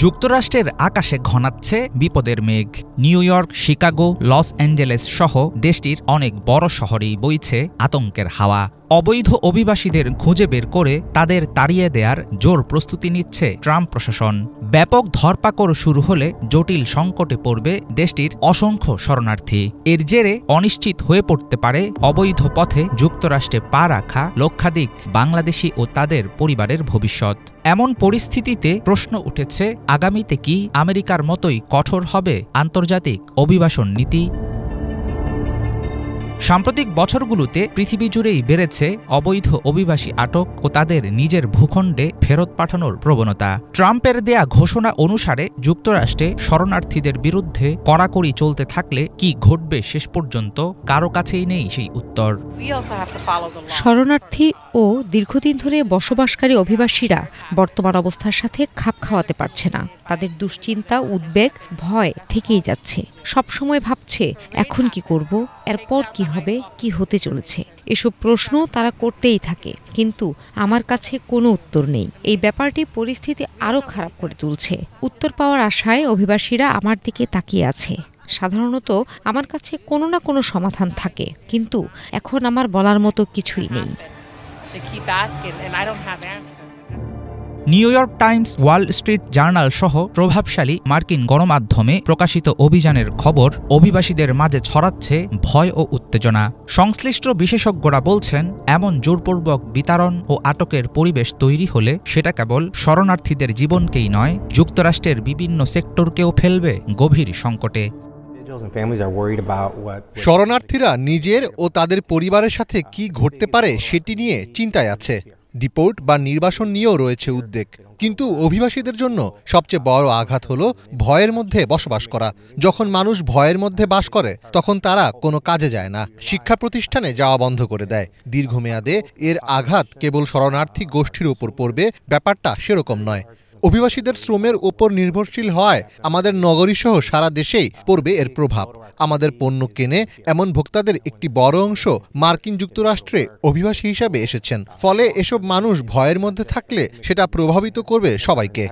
যুক্তরাষ্ট্রের আকাশে ঘনাচ্ছে বিপদের মেঘ। New York, Chicago, Los Angeles সহ দেশটির অনেক বড় শহরেই বইছে আতঙ্কের হাওয়া। অবৈধ অভিবাসীদের খুঁজে বের করে তাদের তাড়িয়ে দেয়ার জোর প্রস্তুতি নিচ্ছে ট্রাম্প প্রশাসন। ব্যাপক ধরপাকড় শুরু হলে জটিল সংকটে পড়বে দেশটির অসংখ্য শরণার্থী। এর জেরে অনিশ্চিত হয়ে পড়তে পারে অবৈধ পথে যুক্তরাষ্ট্রে পা রাখা লক্ষাধিক বাংলাদেশি ও তাদের পরিবারের ভবিষ্যৎ। এমন পরিস্থিতিতে প্রশ্ন উঠেছে, আগামীতে কি আমেরিকার মতোই কঠোর হবে আন্তর্জাতিক অভিবাসন নীতি? সাম্প্রতিক বছরগুলোতে পৃথিবী জুড়েই বেড়েছে অবৈধ অভিবাসী আটক ও তাদের নিজের ভূখণ্ডে ফেরত পাঠানোর প্রবণতা। ট্রাম্পের দেয়া ঘোষণা অনুসারে যুক্তরাষ্ট্রে শরণার্থীদের বিরুদ্ধে কড়াকড়ি চলতে থাকলে কি ঘটবে শেষ পর্যন্ত কারো কাছেই নেই সেই উত্তর। শরণার্থী ও দীর্ঘদিন ধরে বসবাসকারী অভিবাসীরা বর্তমান অবস্থার সাথে খাপ খাওয়াতে পারছে না। তাদের দুশ্চিন্তা, উদ্বেগ, ভয় থেকেই যাচ্ছে। সবসময় ভাবছে, এখন কি করব, এরপর কি হবে, কি হতে চলেছে। এসব প্রশ্ন তারা করতেই থাকে, কিন্তু আমার কাছে কোনো উত্তর নেই। এই ব্যাপারটি পরিস্থিতি আরও খারাপ করে তুলছে। উত্তর পাওয়ার আশায় অভিবাসীরা আমার দিকে তাকিয়ে আছে। সাধারণত আমার কাছে কোনো না কোনো সমাধান থাকে, কিন্তু এখন আমার বলার মতো কিছুই নেই। New York Times, Wall Street journal সহ প্রভাবশালী মার্কিন গণমাধ্যমে প্রকাশিত অভিযানের খবর অভিবাসীদের মাঝে ছড়াচ্ছে ভয় ও উত্তেজনা। সংশ্লিষ্ট বিশেষজ্ঞরা বলছেন, এমন জোরপূর্বক বিতাড়ন ও আটকের পরিবেশ তৈরি হলে সেটা কেবল শরণার্থীদের জীবনকেই নয়, যুক্তরাষ্ট্রের বিভিন্ন সেক্টরকেও ফেলবে গভীর সংকটে। শরণার্থীরা নিজের ও তাদের পরিবারের সাথে কি ঘটতে পারে সেটি নিয়ে চিন্তায় আছে। ডিপোর্ট বা নির্বাসন নিয়েও রয়েছে উদ্বেগ। কিন্তু অভিবাসীদের জন্য সবচেয়ে বড় আঘাত হলো ভয়ের মধ্যে বসবাস করা। যখন মানুষ ভয়ের মধ্যে বাস করে, তখন তারা কোনো কাজে যায় না, শিক্ষা প্রতিষ্ঠানে যাওয়া বন্ধ করে দেয়। দীর্ঘমেয়াদে এর আঘাত কেবল শরণার্থী গোষ্ঠীর উপর পড়বে, ব্যাপারটা সেরকম নয়। অভিবাসীদের শ্রমের উপর নির্ভরশীল হয় আমাদের নগরীসহ সারা দেশেই পড়বে এর প্রভাব। আমাদের পণ্য কেনে এমন ভোক্তাদের একটি বড় অংশ মার্কিন যুক্তরাষ্ট্রে অভিবাসী হিসাবে এসেছেন। ফলে এসব মানুষ ভয়ের মধ্যে থাকলে সেটা প্রভাবিত করবে সবাইকে।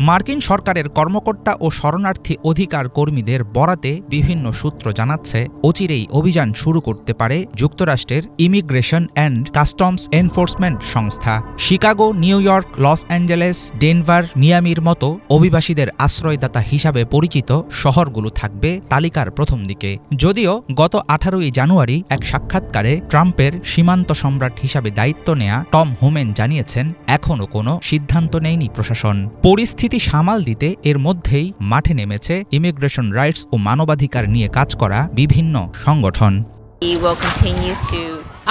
মার্কিন সরকারের কর্মকর্তা ও শরণার্থী অধিকার কর্মীদের বরাতে বিভিন্ন সূত্র জানাচ্ছে, অচিরেই অভিযান শুরু করতে পারে যুক্তরাষ্ট্রের ইমিগ্রেশন অ্যান্ড কাস্টমস এনফোর্সমেন্ট সংস্থা। Chicago, New York, Los Angeles, Denver, মিয়ামির মতো অভিবাসীদের আশ্রয়দাতা হিসাবে পরিচিত শহরগুলো থাকবে তালিকার প্রথম দিকে। যদিও গত 18ই জানুয়ারি এক সাক্ষাৎকারে ট্রাম্পের সীমান্ত সম্রাট হিসাবে দায়িত্ব নেয়া টম হোমেন জানিয়েছেন, এখনও কোনো সিদ্ধান্ত নেয়নি প্রশাসন। পরিস্থিতি সামাল দিতে এর মধ্যেই মাঠে নেমেছে ইমিগ্রেশন রাইটস ও মানবাধিকার নিয়ে কাজ করা বিভিন্ন সংগঠন।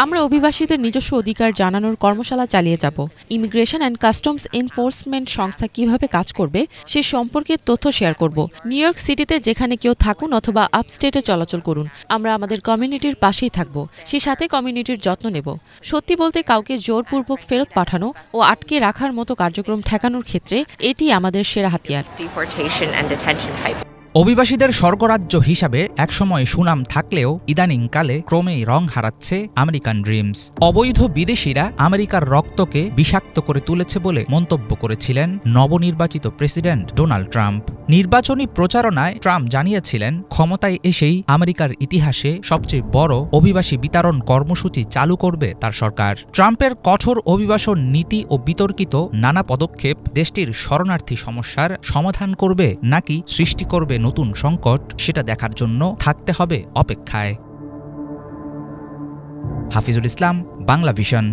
আমরা অভিবাসীদের নিজস্ব অধিকার জানানোর কর্মশালা চালিয়ে যাব। ইমিগ্রেশন অ্যান্ড কাস্টমস এনফোর্সমেন্ট সংস্থা কিভাবে কাজ করবে সে সম্পর্কে তথ্য শেয়ার করব। নিউ ইয়র্ক সিটিতে যেখানে কেউ থাকুন অথবা আপস্টেটে চলাচল করুন, আমরা আমাদের কমিউনিটির পাশেই থাকব, সেই সাথে কমিউনিটির যত্ন নেব। সত্যি বলতে, কাউকে জোরপূর্বক ফেরত পাঠানো ও আটকে রাখার মতো কার্যক্রম ঠেকানোর ক্ষেত্রে এটি আমাদের সেরা হাতিয়ার। অভিবাসীদের স্বর্গরাজ্য হিসাবে একসময় সুনাম থাকলেও ইদানিংকালে ক্রমেই রং হারাচ্ছে আমেরিকান ড্রিমস। অবৈধ বিদেশিরা আমেরিকার রক্তকে বিষাক্ত করে তুলেছে বলে মন্তব্য করেছিলেন নবনির্বাচিত প্রেসিডেন্ট ডোনাল্ড ট্রাম্প। নির্বাচনী প্রচারণায় ট্রাম্প জানিয়েছিলেন, ক্ষমতায় এসেই আমেরিকার ইতিহাসে সবচেয়ে বড় অভিবাসী বিতরণ কর্মসূচি চালু করবে তার সরকার। ট্রাম্পের কঠোর অভিবাসন নীতি ও বিতর্কিত নানা পদক্ষেপ দেশটির শরণার্থী সমস্যার সমাধান করবে নাকি সৃষ্টি করবে নতুন সংকট, সেটা দেখার জন্য থাকতে হবে অপেক্ষায়। হাফিজুল ইসলাম, বাংলা ভিশন।